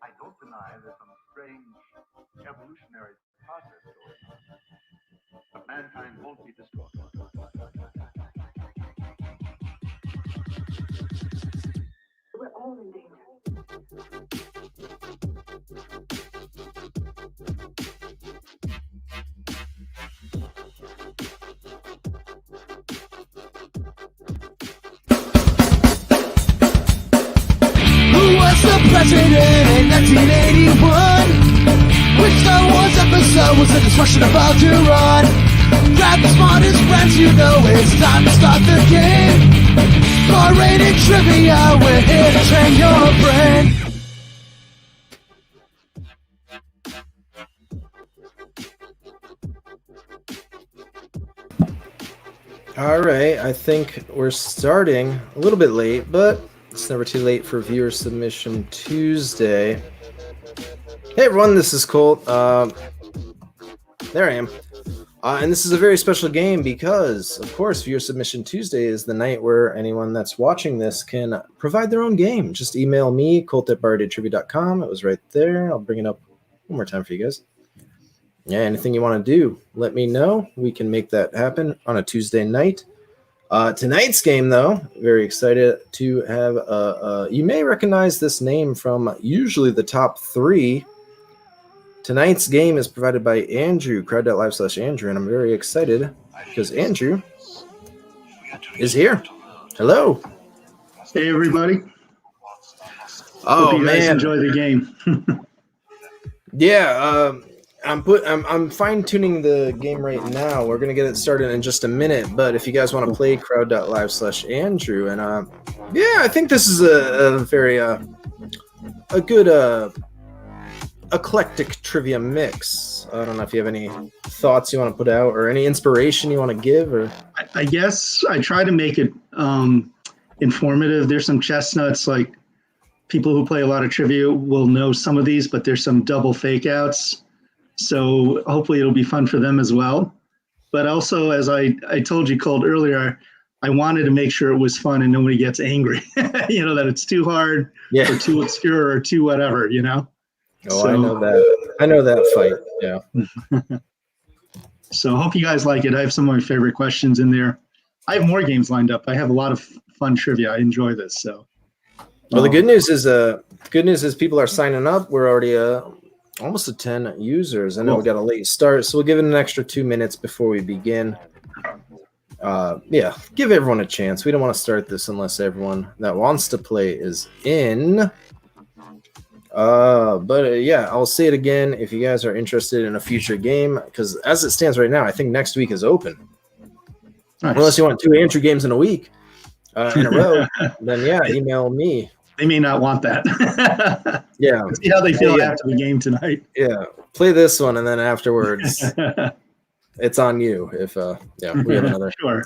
I don't deny there's some strange evolutionary process going on. But mankind won't be destroyed. We're all in danger. Who was the president in 1981? Which Star Wars episode was the destruction about to run? Grab the smartest friends, you know it's time to start the game. R-rated trivia, we're here to train your brain. All right, I think we're starting a little bit late, but it's never too late for Viewer Submission Tuesday. Hey everyone, this is Colt. There I am. And this is a very special game because, of course, Viewer Submission Tuesday is the night where anyone that's watching this can provide their own game. Just email me, colt@barratedtrivia.com. It was right there. I'll bring it up one more time for you guys. Yeah, anything you want to do, let me know. We can make that happen on a Tuesday night. Tonight's game, though, very excited to have. You may recognize this name from usually the top three. Tonight's game is provided by Andrew, crowd.live/Andrew, and I'm very excited because Andrew is here. Hello. Hey, everybody. Oh, Hope you guys man. enjoy the game. Yeah, I'm fine-tuning the game right now. We're gonna get it started in just a minute, but if you guys want to play crowd.live/Andrew, and yeah, I think this is a very a good eclectic trivia mix. I don't know if you have any thoughts you want to put out or any inspiration you want to give, or I guess I try to make it informative. There's some chestnuts, like people who play a lot of trivia will know some of these, but there's some double fake outs. So hopefully it'll be fun for them as well. But also, as I told you, Colt, earlier, I wanted to make sure it was fun and nobody gets angry, that it's too hard or too obscure or too whatever, Oh, so, I know that. I know that fight. Yeah. So hope you guys like it. I have some of my favorite questions in there. I have more games lined up. I have a lot of fun trivia. I enjoy this. So. Well, the good news is people are signing up. We're already almost at 10 users. I know we got a late start, so we'll give it an extra 2 minutes before we begin. Yeah, give everyone a chance. We don't want to start this unless everyone that wants to play is in. Yeah, I'll say it again if you guys are interested in a future game, because as it stands right now, I think next week is open. Nice. Unless you want 2 Andrew games in a week in a row, then yeah, email me. They may not want that. Yeah. See how they feel after the game tonight. Yeah. Play this one, and then afterwards, it's on you. If we have another. Sure.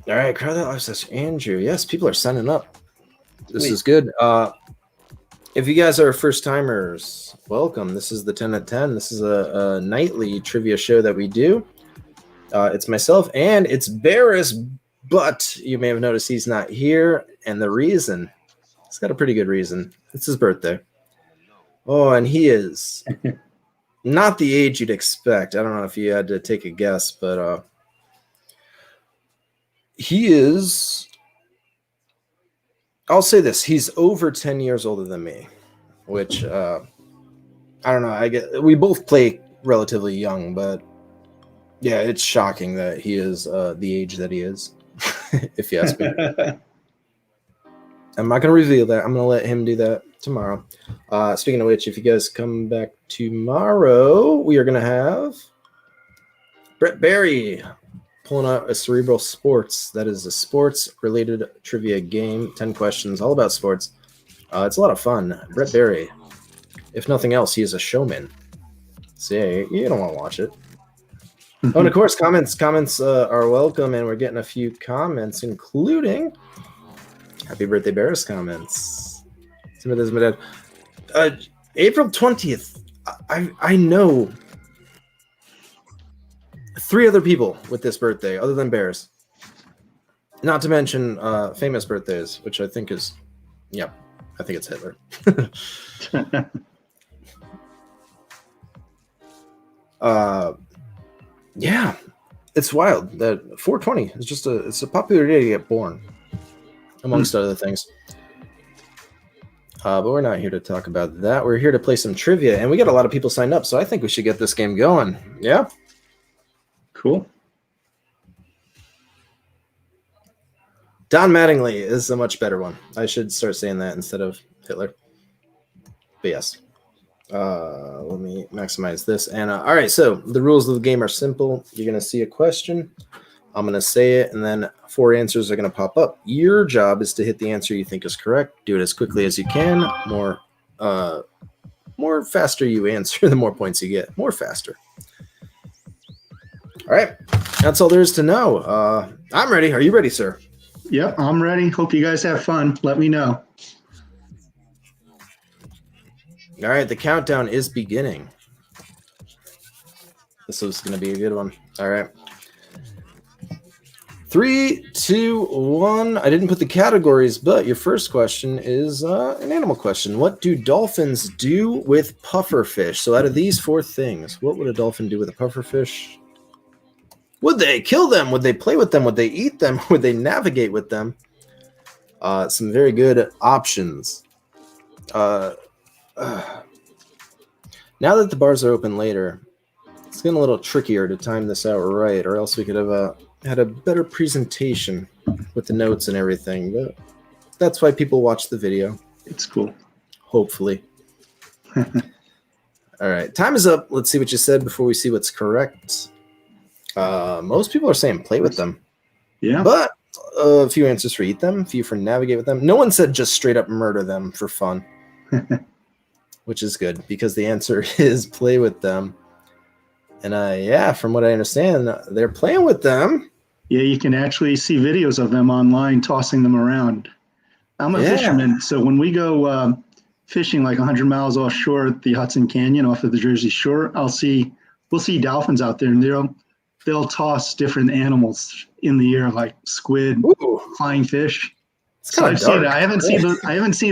All right, crowd.live/Andrew. Yes, people are signing up. This is good. If you guys are first timers, welcome. This is the 10 at 10. This is a nightly trivia show that we do. It's myself and it's Barris, but you may have noticed he's not here, and the reason, he's got a pretty good reason. It's his birthday. Oh, and he is not the age you'd expect. I don't know if you had to take a guess, but he is, I'll say this, he's over 10 years older than me, which I don't know. I get we both play relatively young, but yeah, it's shocking that he is the age that he is. If you ask me, I'm not going to reveal that. I'm going to let him do that tomorrow. Speaking of which, if you guys come back tomorrow, we are going to have Brett Barry pulling out a Cerebral Sports. That is a sports-related trivia game. 10 questions, all about sports. It's a lot of fun. Brett Barry. If nothing else, he is a showman. So yeah, you don't want to watch it. Oh, and of course, comments are welcome, and we're getting a few comments, including Happy Birthday Barris comments. Some of this, my dad. April 20th. I know 3 other people with this birthday, other than Barris. Not to mention famous birthdays, which I think is, yeah, I think it's Hitler. Yeah, it's wild that 420 is just it's a popular day to get born, amongst other things. But we're not here to talk about that. We're here to play some trivia, and we got a lot of people signed up, so I think we should get this game going. Yeah? Cool. Don Mattingly is a much better one. I should start saying that instead of Hitler. But yes. Let me maximize this. And all right, so the rules of the game are simple. You're going to see a question. I'm going to say it, and then 4 answers are going to pop up. Your job is to hit the answer you think is correct. Do it as quickly as you can. More faster you answer, the more points you get. More faster. All right, that's all there is to know. I'm ready. Are you ready, sir? Yep, I'm ready. Hope you guys have fun. Let me know. All right, the countdown is beginning. This is going to be a good one. All right. 3, 2, 1. I didn't put the categories, but your first question is an animal question. What do dolphins do with pufferfish? So out of these 4 things, what would a dolphin do with a pufferfish? Would they kill them? Would they play with them? Would they eat them? Would they navigate with them? Some very good options. Now that the bars are open later, it's getting a little trickier to time this out right, or else we could have had a better presentation with the notes and everything. But that's why people watch the video. It's cool. Hopefully. All right, time is up. Let's see what you said before we see what's correct. Most people are saying play with them. Yeah. But a few answers for eat them, a few for navigate with them. No one said just straight up murder them for fun. Which is good, because the answer is play with them. And yeah, from what I understand, they're playing with them. Yeah, you can actually see videos of them online tossing them around. I'm a fisherman, so when we go fishing like 100 miles offshore at the Hudson Canyon off of the Jersey Shore, we'll see dolphins out there, and they'll toss different animals in the air like squid, flying fish. So I've seen it. I haven't seen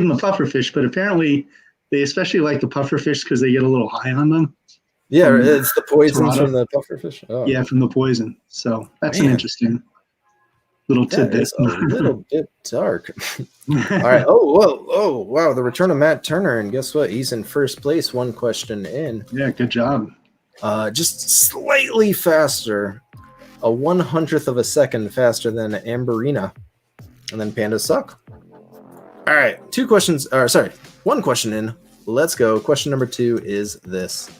the pufferfish, but apparently they especially like the pufferfish because they get a little high on them. Yeah, it's the poison from the pufferfish. Oh. Yeah, from the poison. So that's an interesting little tidbit. It's a little bit dark. All right. Oh, wow. The return of Matt Turner, and guess what? He's in first place, 1 question in. Yeah, good job. Just slightly faster, a 1/100th of a second faster than Amberina, and then Pandas Suck. All right, 1 question in. Let's go. Question number 2 is this.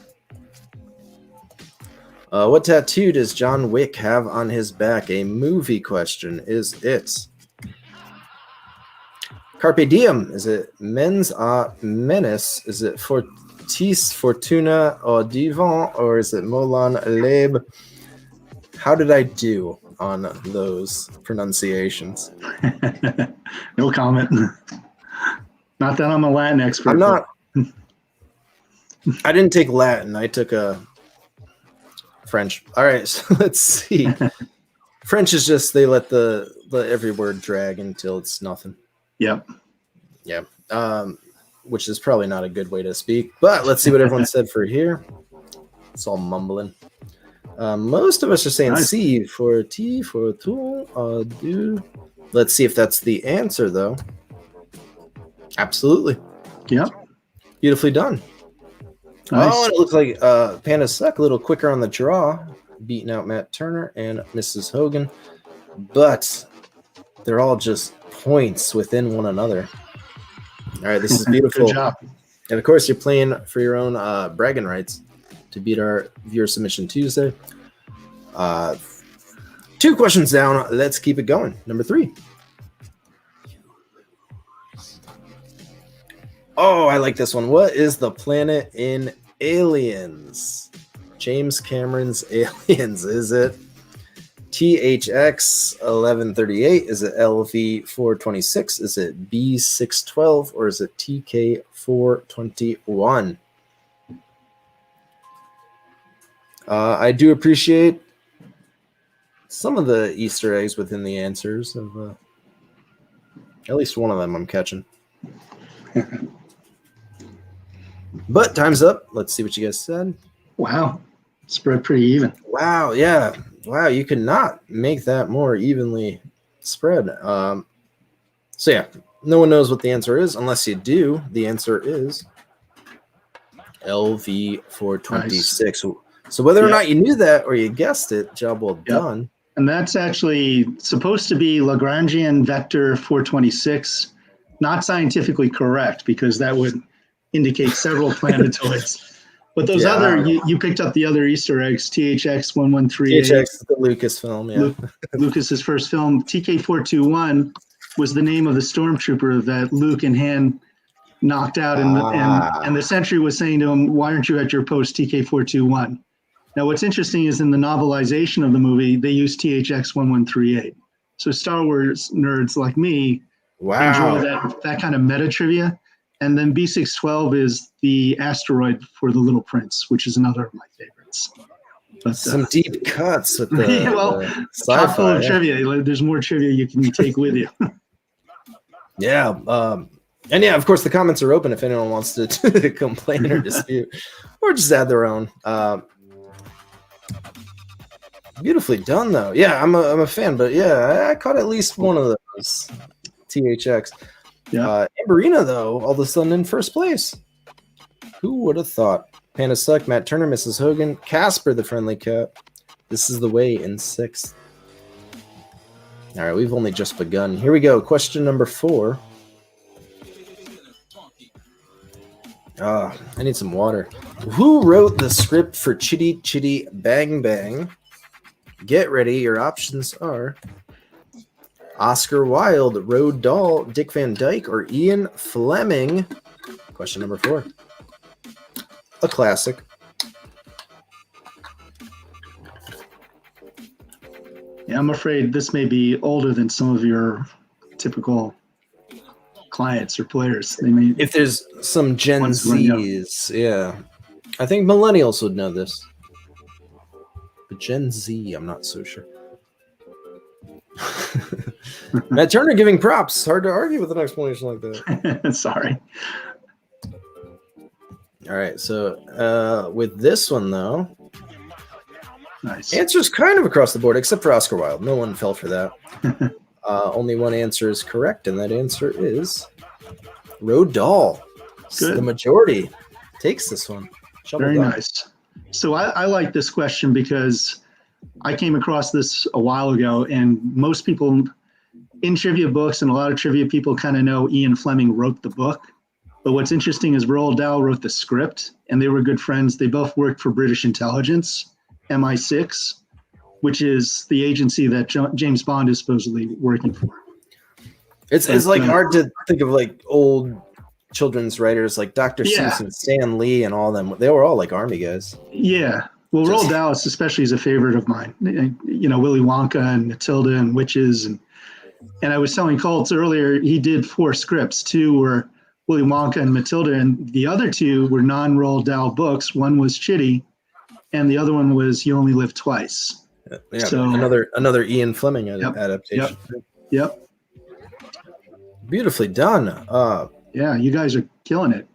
What tattoo does John Wick have on his back? A movie question. Is it Carpe Diem? Is it Mens a Menace? Is it Fortis Fortuna au Divan? Or is it Moulin Lebe? How did I do on those pronunciations? No comment. Not that I'm a Latin expert. I'm not. I didn't take Latin. I took French. All right, so let's see. French is just they let the every word drag until it's nothing. Yep. Yeah. Which is probably not a good way to speak. But let's see what everyone said for here. It's all mumbling. Most of us are saying nice. C for T for tool. Do. Let's see if that's the answer, though. Absolutely. Yep. Beautifully done. Nice. Oh, and it looks like Panda Suck a little quicker on the draw, beating out Matt Turner and Mrs. Hogan. But they're all just points within one another. All right, this is beautiful. Good job. And of course, you're playing for your own bragging rights to beat our viewer submission Tuesday. 2 questions down. Let's keep it going. Number 3. Oh, I like this one. What is the planet in Aliens? James Cameron's Aliens. Is it THX 1138? Is it LV 426? Is it B 612? Or is it TK 421? I do appreciate some of the Easter eggs within the answers of at least one of them I'm catching. But time's up. Let's see what you guys said. Wow. Spread pretty even. Wow, yeah. Wow, you could not make that more evenly spread. So yeah, no one knows what the answer is. Unless you do, the answer is LV 426. Nice. So whether or not you knew that or you guessed it, job well done. And that's actually supposed to be Lagrangian vector 426. Not scientifically correct because that would indicate several planetoids. But those other, you picked up the other Easter eggs, THX 1138. THX is the Lucasfilm, yeah. Lucas's first film. TK 421 was the name of the stormtrooper that Luke and Han knocked out. And the Sentry was saying to him, why aren't you at your post, TK 421? Now, what's interesting is in the novelization of the movie, they use THX 1138. So Star Wars nerds like me enjoy that kind of meta trivia. And then B612 is the asteroid for the Little Prince, which is another of my favorites. But, some deep cuts with the sci-fi. Full of trivia. There's more trivia you can take with you. Yeah. And yeah, of course, the comments are open if anyone wants to complain or dispute or just add their own. Beautifully done, though. Yeah, I'm a fan, but yeah, I caught at least one of those THX. Yeah. Amberina, though, all of a sudden in first place. Who would have thought? Panda Suck, Matt Turner, Mrs. Hogan, Casper the Friendly Cat. This is the way in 6th. All right, we've only just begun. Here we go. Question number 4. I need some water. Who wrote the script for Chitty Chitty Bang Bang? Get ready. Your options are Oscar Wilde, Roald Dahl, Dick Van Dyke, or Ian Fleming. Question number 4. A classic. Yeah, I'm afraid this may be older than some of your typical clients or players. They may, if there's some Gen Zs, yeah. I think millennials would know this. But Gen Z, I'm not so sure. Matt Turner giving props. Hard to argue with an explanation like that. Sorry. All right, so with this one, though, nice. Answers kind of across the board, except for Oscar Wilde. No one fell for that. Only one answer is correct, and that answer is Roald Dahl. The majority takes this one. Very nice. So I like this question because I came across this a while ago, and most people in trivia books and a lot of trivia people kind of know Ian Fleming wrote the book. But what's interesting is Roald Dahl wrote the script, and they were good friends. They both worked for British intelligence, MI6, which is the agency that James Bond is supposedly working for. It's like hard to think of like old children's writers like Dr. Seuss and Stan Lee and all them. They were all like army guys. Yeah. Well, Roald Dahl especially is a favorite of mine. You know, Willy Wonka and Matilda and Witches. And I was telling Colt earlier, he did 4 scripts. 2 were Willy Wonka and Matilda, and the other 2 were non-Roald Dahl books. One was Chitty, and the other one was You Only Live Twice. Yeah, so another Ian Fleming adaptation. Yep. Beautifully done. Yeah, you guys are killing it.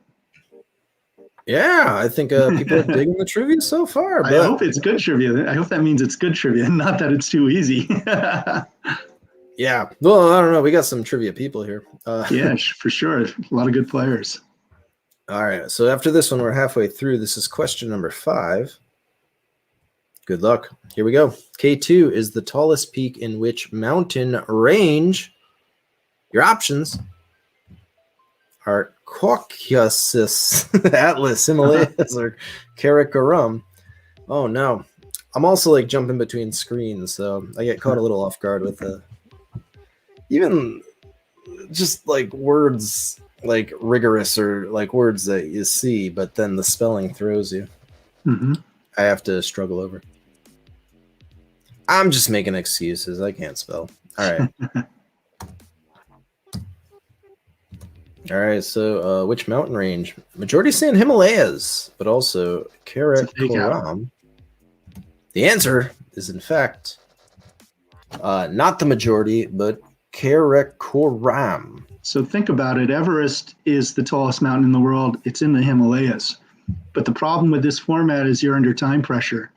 Yeah, I think people are digging the trivia so far. But I hope it's good trivia. I hope that means it's good trivia, not that it's too easy. Yeah. Well, I don't know. We got some trivia people here. Yeah, for sure. A lot of good players. All right. So after this one, we're halfway through. This is question number 5. Good luck. Here we go. K2 is the tallest peak in which mountain range? Your options are Caucasus, Atlas, Himalayas, or Karakoram. Oh, no. I'm also like jumping between screens, so I get caught a little off guard with even just like words like rigorous or like words that you see, but then the spelling throws you. Mm-hmm. I have to struggle over. I'm just making excuses. I can't spell. All right. All right. So, which mountain range? Majority saying Himalayas, but also Karakoram. The answer is, in fact, not the majority, but Karakoram. So think about it. Everest is the tallest mountain in the world. It's in the Himalayas. But the problem with this format is you're under time pressure.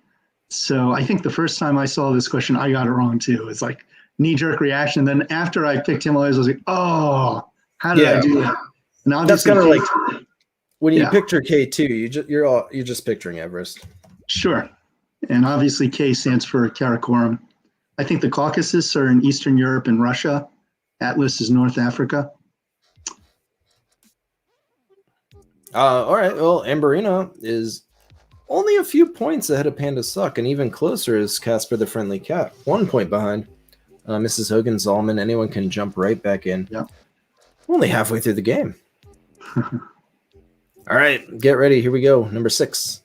So I think the first time I saw this question, I got it wrong too. It's like knee-jerk reaction. Then after I picked Himalayas, I was like, oh, how did I do that? And that's kind of like when you yeah. picture K2, you're just picturing Everest. Sure. And obviously K stands for Karakoram. I think the Caucasus are in Eastern Europe and Russia. Atlas is North Africa. All right. Well, Amberina is only a few points ahead of Panda Suck, and even closer is Casper the Friendly Cat. 1 point behind. Mrs. Hogan, Zalman, anyone can jump right back in. Yeah. Only halfway through the game. All right, get ready. Here we go. Number 6.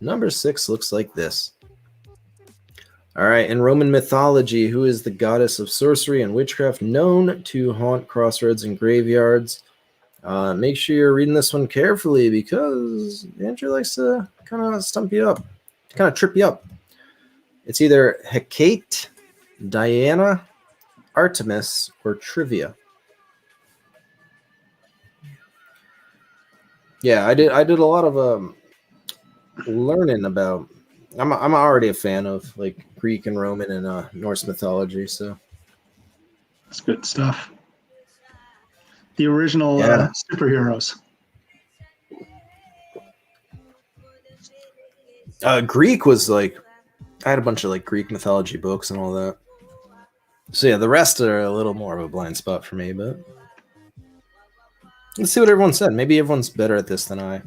Number 6 looks like this. All right, in Roman mythology, who is the goddess of sorcery and witchcraft known to haunt crossroads and graveyards? Make sure you're reading this one carefully because Andrew likes to kind of stump you up, kind of trip you up. It's either Hecate, Diana, Artemis, or Trivia. Yeah, I did a lot of learning about. I'm already a fan of like Greek and Roman and Norse mythology, so that's good stuff. The original superheroes. Greek was like, I had a bunch of like Greek mythology books and all that. So yeah, the rest are a little more of a blind spot for me, but let's see what everyone said. Maybe everyone's better at this than I.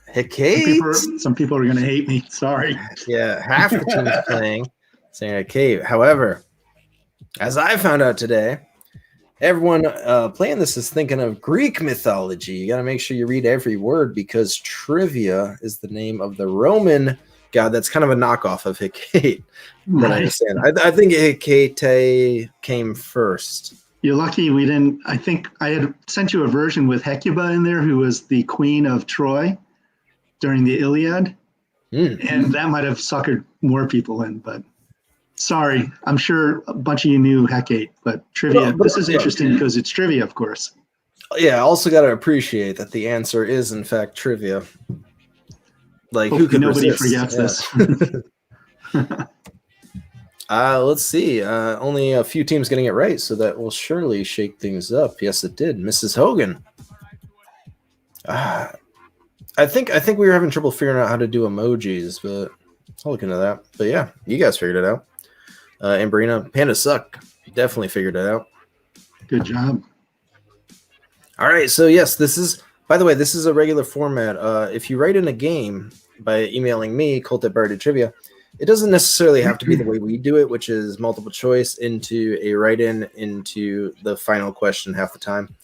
Hecate. Some people are going to hate me. Sorry. Yeah, half the team's playing saying Hecate. However, as I found out today, everyone playing this is thinking of Greek mythology. You got to make sure you read every word because Trivia is the name of the Roman god. That's kind of a knockoff of Hecate. Right. I understand. I think Hecate came first. You're lucky we didn't. I think I had sent you a version with Hecuba in there, who was the queen of Troy during the Iliad. And that might have suckered more people in, but sorry. I'm sure a bunch of you knew Hecate, but trivia. This is interesting because it's trivia, of course. Yeah, I also got to appreciate that the answer is, in fact, trivia. Like, who could nobody resist? Forgets this. Let's see. Only a few teams getting it right, so that will surely shake things up. Yes, it did. Mrs. Hogan. I think we were having trouble figuring out how to do emojis, but I'll look into that. But yeah, you guys figured it out. Amberina, Panda Suck, definitely figured it out. Good job. All right, so yes, this is, by the way, this is a regular format. If you write in a game by emailing me, Colt@Trivia, it doesn't necessarily have to be the way we do it, which is multiple choice into a write-in into the final question half the time.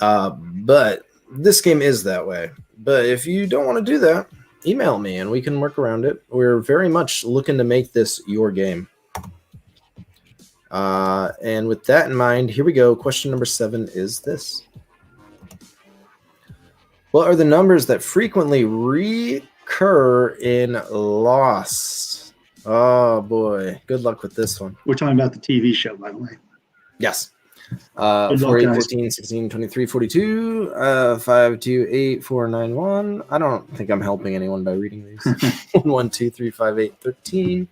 But this game is that way. But if you don't want to do that, email me and we can work around it. We're very much looking to make this your game. And with that in mind, here we go. Question number 7 is this. What are the numbers that frequently recur in Lost? Oh, boy. Good luck with this one. We're talking about the TV show, by the way. Yes. 48, 14, 16, 23, 42, 5, 2, 8, 4, 9, 1. I don't think I'm helping anyone by reading these. 1, 2, 3, 5, 8, 13.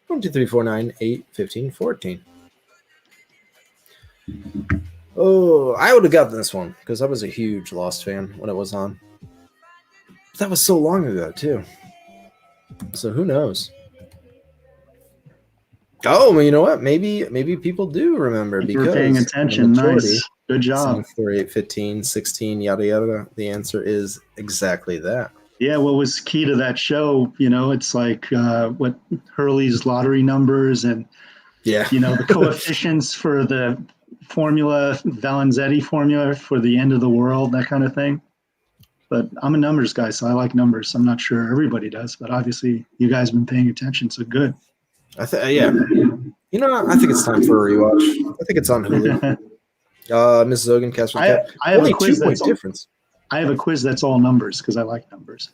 1, 2, 3, 4, 9, 8, 15, 14. Oh, I would have gotten this one because I was a huge Lost fan when it was on. That was so long ago too. So who knows? Oh, well, you know what? Maybe people do remember If because you're paying the attention. majority, Nice. Good job. 7, 4, 8, 15, 16, yada yada. The answer is exactly that. Yeah, what was key to that show, it's like what Hurley's lottery numbers and, Yeah. the coefficients for the formula, Valenzetti formula for the end of the world, that kind of thing. But I'm a numbers guy, so I like numbers. I'm not sure everybody does, but obviously you guys have been paying attention, so good. Yeah. You know, I think it's time for a rewatch. I think it's on Hulu. Mrs. Hogan, Casper. I have Only a quiz 2-point difference. I have a quiz that's all numbers because I like numbers.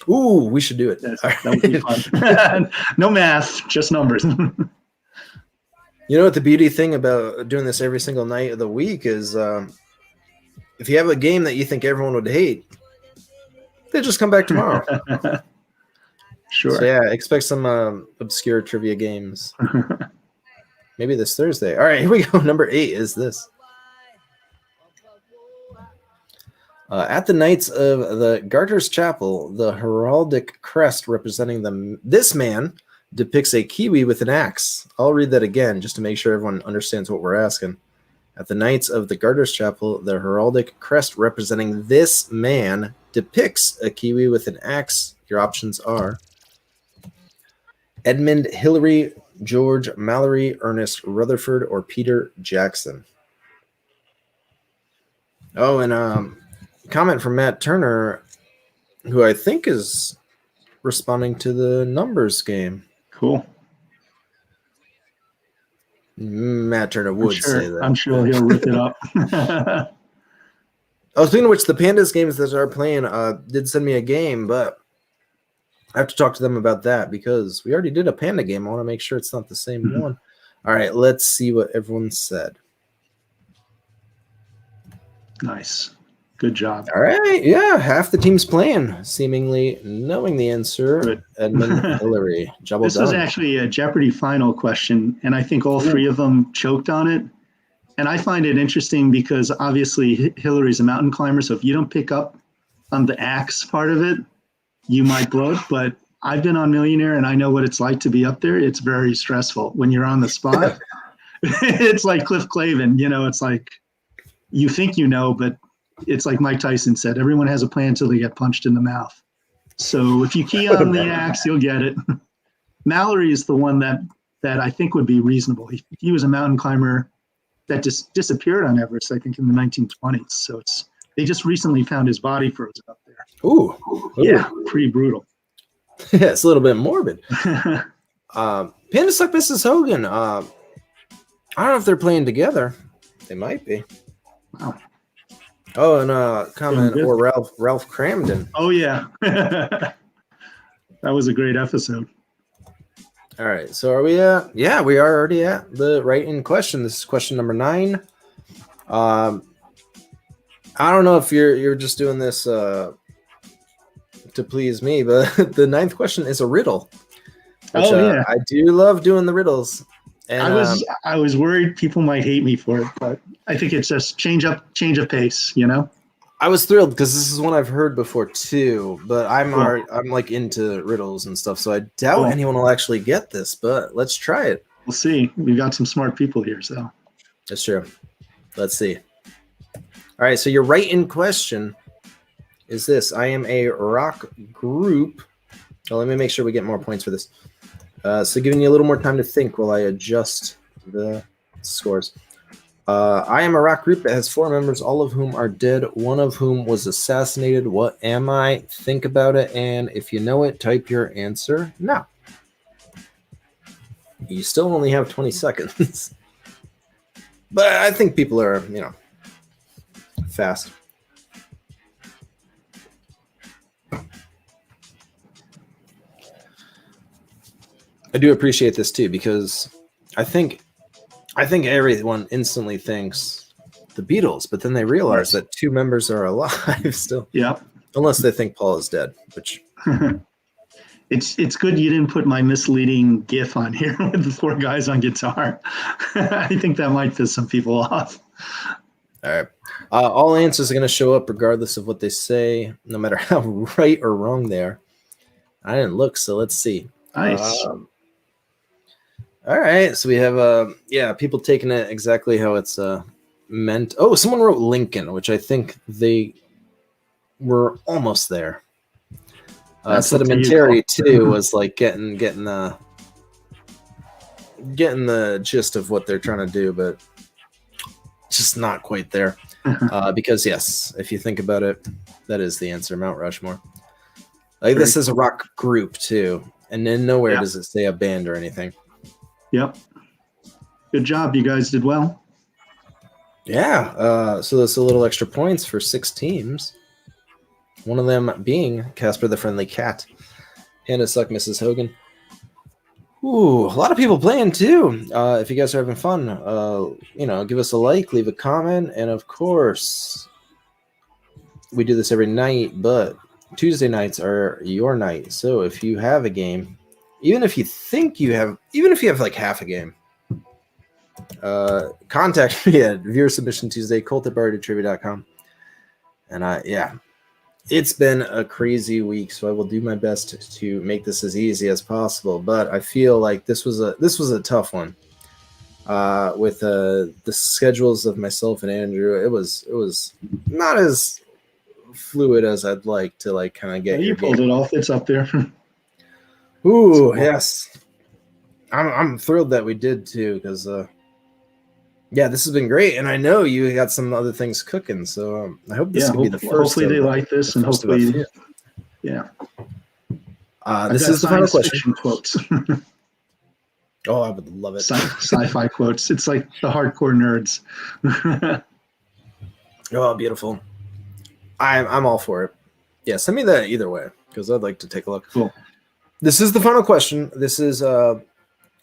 Ooh, we should do it. That would be fun. No math, just numbers. You know what the beauty thing about doing this every single night of the week is if you have a game that you think everyone would hate, they just come back tomorrow. Sure. So yeah, expect some obscure trivia games. Maybe this Thursday. All right, here we go. Number 8 is this. At the Knights of the Garter's Chapel, the heraldic crest representing this man depicts a kiwi with an axe. I'll read that again just to make sure everyone understands what we're asking. At the Knights of the Garter's Chapel, the heraldic crest representing this man depicts a kiwi with an axe. Your options are Edmund Hillary, George Mallory, Ernest Rutherford, or Peter Jackson. Oh, and comment from Matt Turner, who I think is responding to the numbers game. Cool. Matt Turner would say that. I'm sure he'll rip it up. Oh, speaking of which, the Pandas games that are playing did send me a game, but I have to talk to them about that because we already did a Panda game. I want to make sure it's not the same one. All right, let's see what everyone said. Nice. Good job. All right, yeah, half the team's playing, seemingly knowing the answer. Good. Edmund Hillary. This was actually a Jeopardy final question, and I think all three of them choked on it. And I find it interesting because obviously Hillary's a mountain climber, so if you don't pick up on the axe part of it, you might blow it. But I've been on Millionaire, and I know what it's like to be up there. It's very stressful when you're on the spot. It's like Cliff Clavin, it's like you think but it's like Mike Tyson said, everyone has a plan until they get punched in the mouth. So if you key on the axe, you'll get it. Mallory is the one that I think would be reasonable. He was a mountain climber that just disappeared on Everest, I think, in the 1920s. So they just recently found his body frozen up there. Ooh. Yeah, pretty brutal. Yeah, it's a little bit morbid. Panda Suck Mrs. Hogan. I don't know if they're playing together. They might be. Wow. Oh, and comment or Ralph Cramden. Oh yeah, that was a great episode. All right, so are we at? Yeah, we are already at the right-in question. This is question number 9. I don't know if you're just doing this to please me, but the 9th question is a riddle. Which, I do love doing the riddles. And I was worried people might hate me for it, but I think it's just change of pace, I was thrilled because this is one I've heard before too, but I'm like into riddles and stuff, so I doubt anyone will actually get this, but let's try it. We'll see. We've got some smart people here, so. That's true. Let's see. All right, so your right-in question is this. I am a rock group. Oh, let me make sure we get more points for this. So giving you a little more time to think while I adjust the scores. I am a rock group that has 4 members, all of whom are dead, one of whom was assassinated. What am I? Think about it, and if you know it, type your answer now. You still only have 20 seconds. But I think people are, fast. I do appreciate this too because I think everyone instantly thinks the Beatles, but then they realize that 2 members are alive still. Yeah. Unless they think Paul is dead, which it's good you didn't put my misleading GIF on here with the 4 guys on guitar. I think that might piss some people off. All right. All answers are going to show up regardless of what they say, no matter how right or wrong they are. I didn't look, so let's see. Nice. All right. So we have, people taking it exactly how it's meant. Oh, someone wrote Lincoln, which I think they were almost there. Sedimentary too was like getting the gist of what they're trying to do, but just not quite there. Because yes, if you think about it, that is the answer. Mount Rushmore. Like this is a rock group too, and then nowhere does it say a band or anything. Yep. Good job, you guys did well. Yeah. So that's a little extra points for 6 teams. One of them being Casper the Friendly Cat. Hannah Suck, Mrs. Hogan. Ooh, a lot of people playing too. If you guys are having fun, give us a like, leave a comment, and of course, we do this every night, but Tuesday nights are your night. So if you have a game, even if you have like half a game, contact me at Viewer Submission Tuesday, Colt@barritrivia.com. And it's been a crazy week, so I will do my best to make this as easy as possible. But I feel like this was a tough one. With the schedules of myself and Andrew, it was not as fluid as I'd like to kind of get. You pulled it off. It's up there. Ooh, yes. I'm thrilled that we did too, because this has been great, and I know you got some other things cooking. So I hope this can be the first. Hopefully they like this, and hopefully, this is the final question. Quotes. Oh, I would love it. Sci-fi quotes. It's like the hardcore nerds. Oh, beautiful. I'm all for it. Yeah, send me that either way, because I'd like to take a look. Cool. This is the final question. This is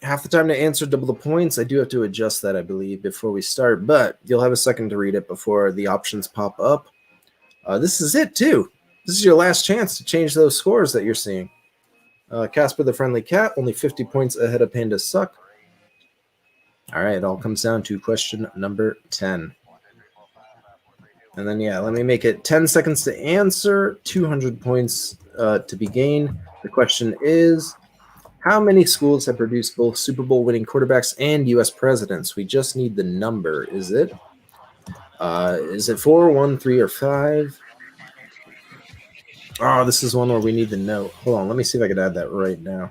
half the time to answer, double the points. I do have to adjust that, I believe, before we start, but you'll have a second to read it before the options pop up. This is it, too. This is your last chance to change those scores that you're seeing. Casper the Friendly Cat, only 50 points ahead of Panda Suck. All right, it all comes down to question number 10. And then, let me make it 10 seconds to answer, 200 points to be gained. The question is, how many schools have produced both Super Bowl winning quarterbacks and U.S. presidents? We just need the number. Is it 4, 1, 3, or 5? Oh, this is one where we need the note. Hold on. Let me see if I can add that right now.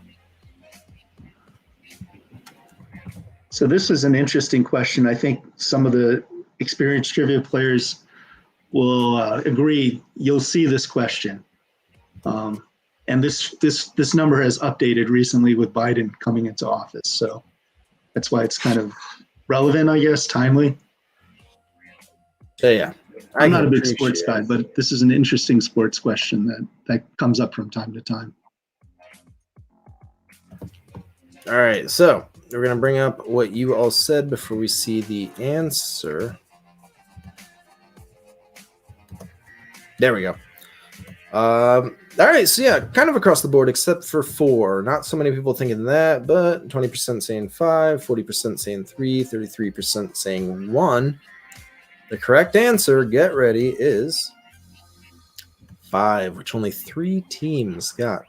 So this is an interesting question. I think some of the experienced trivia players will agree. You'll see this question. And this number has updated recently with Biden coming into office. So that's why it's kind of relevant, I guess, timely. Yeah. I'm not a big sports guy, but this is an interesting sports question that comes up from time to time. All right. So we're going to bring up what you all said before we see the answer. There we go. All right, so kind of across the board except for 4. Not so many people thinking that, but 20% saying 5, 40% saying 3, 33% saying 1. The correct answer, get ready, is 5, which only 3 teams got.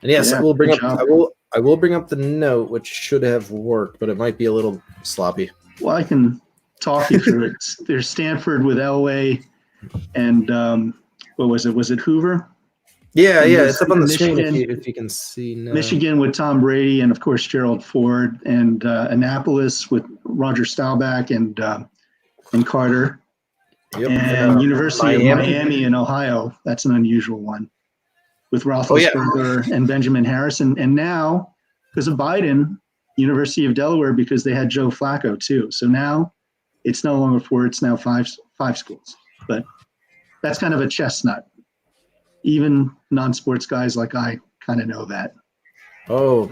And yes, I will bring up the note, which should have worked, but it might be a little sloppy. Well, I can talk you through it. There's Stanford with Elway and what was it? Was it Hoover? Yeah, it's up on the screen if you can see now. Michigan with Tom Brady and, of course, Gerald Ford, and Annapolis with Roger Staubach and Carter. Yep. And University of Miami in Ohio. That's an unusual one. With Roethlisberger and Benjamin Harrison. And now, because of Biden, University of Delaware, because they had Joe Flacco, too. So now it's no longer 4, it's now 5 schools. But that's kind of a chestnut. Even non-sports guys like I kind of know that. Oh,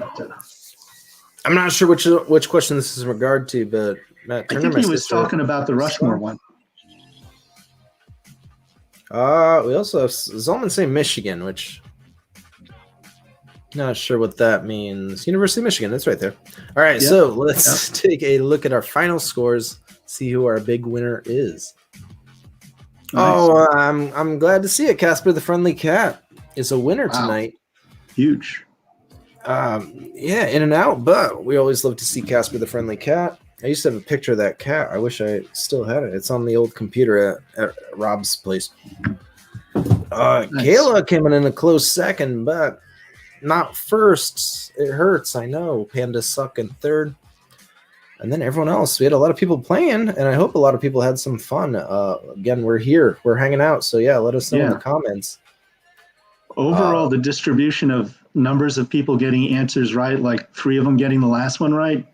I'm not sure which question this is in regard to, but Matt Turner, I think he was talking about the Rushmore one. We also have Zalman saying Michigan, which not sure what that means. University of Michigan, that's right there. All right, so let's take a look at our final scores, see who our big winner is. Oh, I'm glad to see it. Casper the Friendly Cat is a winner tonight. Huge. Yeah, in and out, but we always love to see Casper the Friendly Cat. I used to have a picture of that cat. I wish I still had it. It's on the old computer at Rob's place. Nice. Kayla came in a close second, but not first. It hurts, I know. Panda suck in third. And then everyone else. We had a lot of people playing, and I hope a lot of people had some fun. Again, we're here. We're hanging out. So, yeah, let us know in the comments. Overall, the distribution of numbers of people getting answers right, like 3 of them getting the last one right,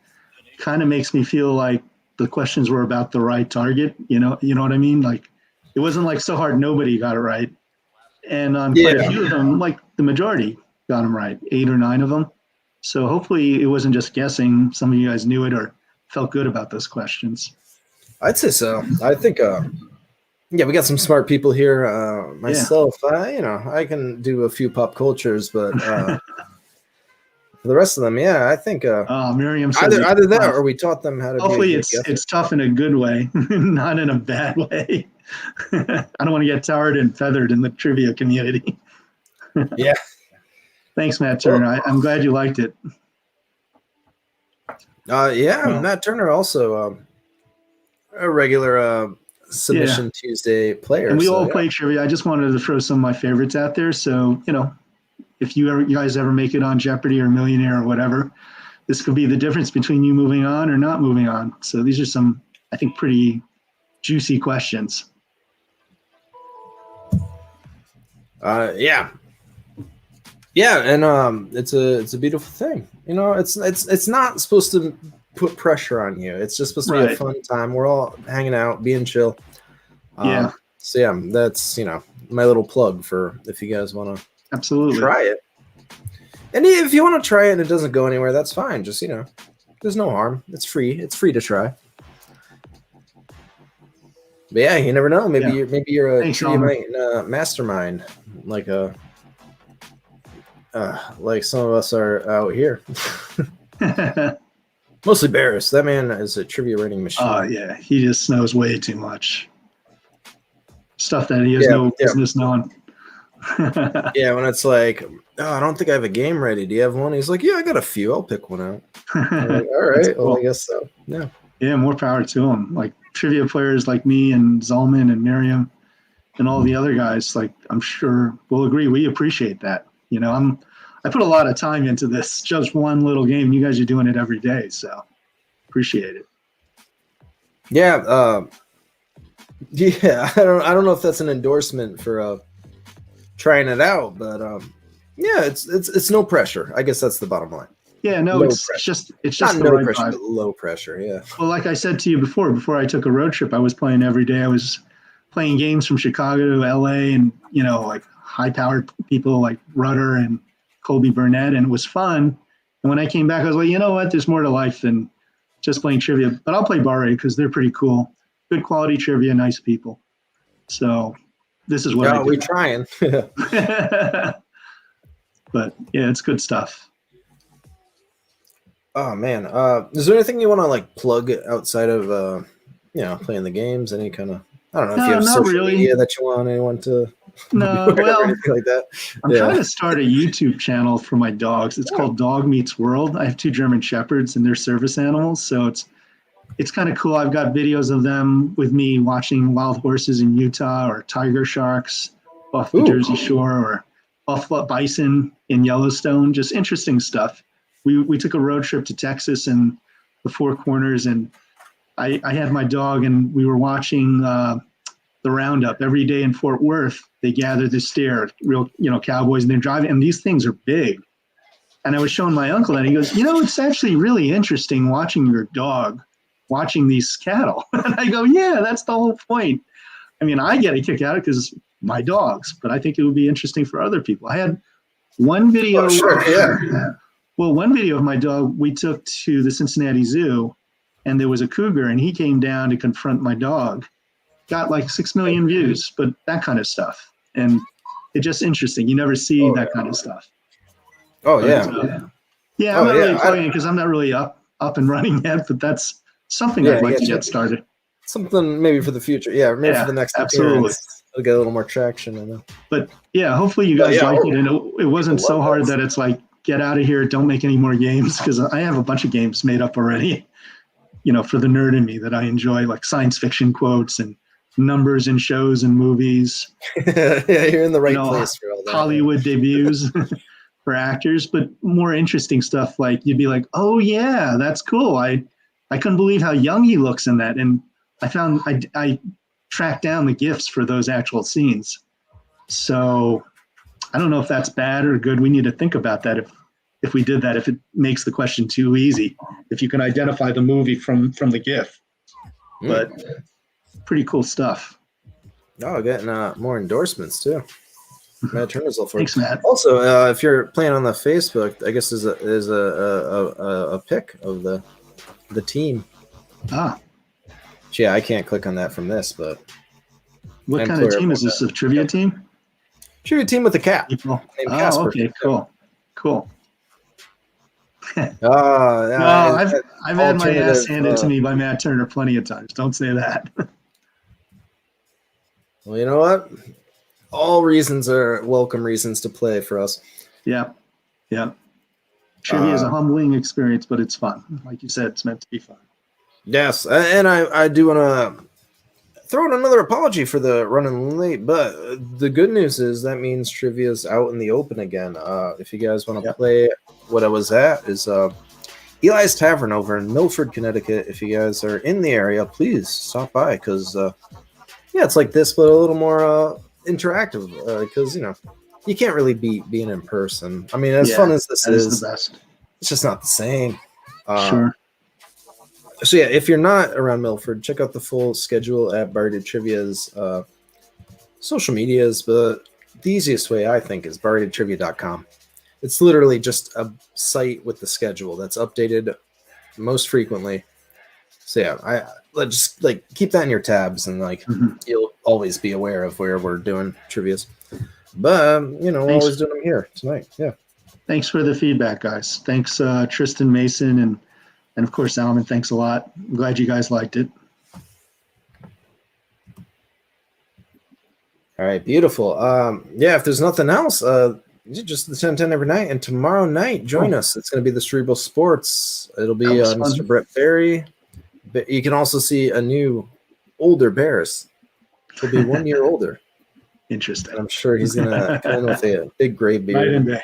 kind of makes me feel like the questions were about the right target. You know what I mean? Like, it wasn't like so hard nobody got it right. And on quite a few of them, like the majority got them right, 8 or 9 of them. So hopefully it wasn't just guessing. Some of you guys knew it or felt good about those questions. I'd say so. I think, we got some smart people here. Myself, I can do a few pop cultures, but for the rest of them, I think Miriam either that or we taught them how to. Hopefully, it's tough in a good way, not in a bad way. I don't want to get tarred and feathered in the trivia community. Yeah. Thanks, Matt Turner. I'm glad you liked it. Matt Turner also a regular Submission Tuesday player. And we all play trivia. I just wanted to throw some of my favorites out there. So, if you guys ever make it on Jeopardy or Millionaire or whatever, this could be the difference between you moving on or not moving on. So these are some, I think, pretty juicy questions. Yeah, and it's a beautiful thing. It's not supposed to put pressure on you. It's just supposed to be a fun time. We're all hanging out, being chill. So that's my little plug for if you guys want to absolutely try it. And if you want to try it and it doesn't go anywhere, that's fine. Just there's no harm. It's free. It's free to try. But you never know. Maybe you're a trivia mastermind, like some of us are out here. Mostly Barris. That man is a trivia writing machine. Oh, yeah. He just knows way too much. Stuff that he has no business knowing. When it's like, I don't think I have a game ready. Do you have one? He's like, I got a few. I'll pick one out. Like, all right. Cool. Well, I guess so. Yeah. Yeah, more power to him. Like trivia players like me and Zalman and Miriam and all the other guys, like I'm sure will agree. We appreciate that. I put a lot of time into this, just one little game. You guys are doing it every day, so appreciate it. Yeah, I don't know if that's an endorsement for trying it out, but it's no pressure. I guess that's the bottom line. Yeah, no, it's just not the no right pressure, vibe. but low pressure. Yeah. Well, like I said to you before I took a road trip, I was playing every day. I was playing games from Chicago to LA, and like high-powered people like Rudder and Colby Burnett, and it was fun. And when I came back, I was like, you know what? There's more to life than just playing trivia. But I'll play Barris because they're pretty cool. Good quality trivia, nice people. So this is what we're trying. But yeah, it's good stuff. Oh man, is there anything you want to like plug outside of playing the games? Any kind of I don't know if you have social media that you want anyone to. No, well, anything like that. I'm trying to start a YouTube channel for my dogs. It's called Dog Meets World. I have 2 German Shepherds and they're service animals, so it's kind of cool. I've got videos of them with me watching wild horses in Utah or tiger sharks off the Jersey Shore or buffalo bison in Yellowstone. Just interesting stuff. We took a road trip to Texas and the Four Corners, and I had my dog, and we were watching the roundup every day in Fort Worth. They gather the steer, real, cowboys, and they're driving, and these things are big. And I was showing my uncle, and he goes, it's actually really interesting watching your dog watching these cattle. And I go, yeah, that's the whole point. I mean, I get a kick out of it because my dogs, but I think it would be interesting for other people. I had one video. Oh, sure, yeah. Well, one video of my dog we took to the Cincinnati Zoo, and there was a cougar, and he came down to confront my dog. Got like 6 million views, but that kind of stuff. And it's just interesting. You never see that kind of stuff. Oh, but, yeah. I'm not really playing because I'm not really up and running yet, but that's something I'd like to get started. something maybe for the future. Yeah, maybe Yeah, for the next absolutely. appearance. It'll get a little more traction. I know. But yeah, hopefully you guys liked it, and it wasn't so hard this. that it's like, get out of here, don't make any more games, because I have a bunch of games made up already, for the nerd in me that I enjoy, like science fiction quotes and numbers in shows and movies. Yeah, you're in the right place for all that. Hollywood debuts for actors, but more interesting stuff, like you'd be like, oh yeah, that's cool. I couldn't believe how young he looks in that. And I tracked down the GIFs for those actual scenes. So I don't know if that's bad or good. We need to think about that if we did that, if it makes the question too easy, if you can identify the movie from the GIF. But pretty cool stuff. Oh, getting more endorsements too. Matt Turner's all for it. Thanks, Matt. Also, if you're playing on the Facebook, I guess there's a pic of the team. Ah, Yeah, I can't click on that from this, but what kind of team is this? A trivia team? Trivia team with a cap. People. Named Oh, Casper. okay, cool. No, I've had my ass handed to me by Matt Turner plenty of times. Don't say that. Well, you know what? All reasons are welcome reasons to play for us. Yeah. Trivia is a humbling experience, but it's fun. Like you said, it's meant to be fun. Yes, and I do want to throw in another apology for the running late, but the good news is that means Trivia's out in the open again. If you guys want to play, what I was at is Eli's Tavern over in Milford, Connecticut. If you guys are in the area, please stop by because, it's like this, but a little more interactive because, you can't really beat being in person. I mean, as fun as this is, the best. It's just not the same. Sure. So yeah, if you're not around Milford, check out the full schedule at Barded Trivia's social medias. But the easiest way, I think, is bardedtrivia.com. It's literally just a site with the schedule that's updated most frequently. So yeah, let's just keep that in your tabs, and you'll always be aware of where we're doing trivias. But we're always doing them here tonight. Yeah. Thanks for the feedback, guys. Thanks, Tristan, Mason, and of course, Alman. Thanks a lot. I'm glad you guys liked it. All right, beautiful. If there's nothing else, just the 10-10 every night. And tomorrow night, join us. It's going to be the Cerebral Sports. It'll be Mr. Brett Berry. But you can also see a new, older Barris. He'll be 1 year older. Interesting. And I'm sure he's going to come in with a big gray beard. Night and day.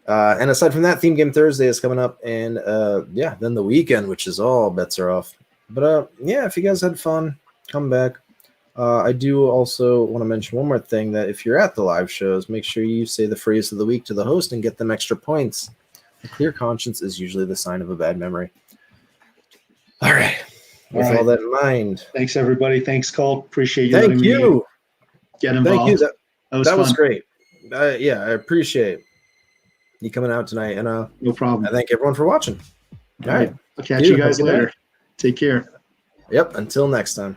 And aside from that, Theme Game Thursday is coming up. And then the weekend, which is all bets are off. But if you guys had fun, come back. I do also want to mention one more thing, that if you're at the live shows, make sure you say the phrase of the week to the host and get them extra points. A clear conscience is usually the sign of a bad memory. All right. With all that in mind. Thanks, everybody. Thanks, Colt. Appreciate you. Thank you. Get involved. Thank you. That was fun. great. I appreciate you coming out tonight. And no problem. I thank everyone for watching. All right. I'll catch you guys later. Take care. Yep. Until next time.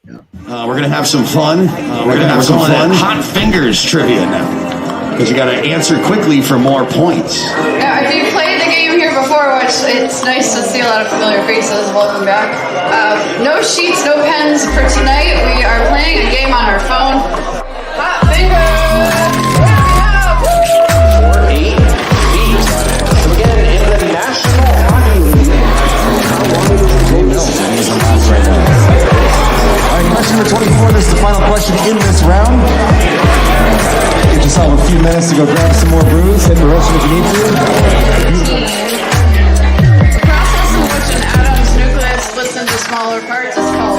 We're going to have some fun. We're going to have some fun. Hot fingers trivia now. Because you got to answer quickly for more points. Now, if you've played the game here before, which it's nice to see a lot of familiar faces, welcome back. No sheets, no pens for tonight. We are playing a game on our phone. Hot fingers! Again, in the National Hockey League. How long is the game? Right now. All right, question number 24. This is the final question in this round. Get yourself a few minutes to go grab some more brews. Hit the roasting if you need to. The process in which an atom's nucleus splits into smaller parts is called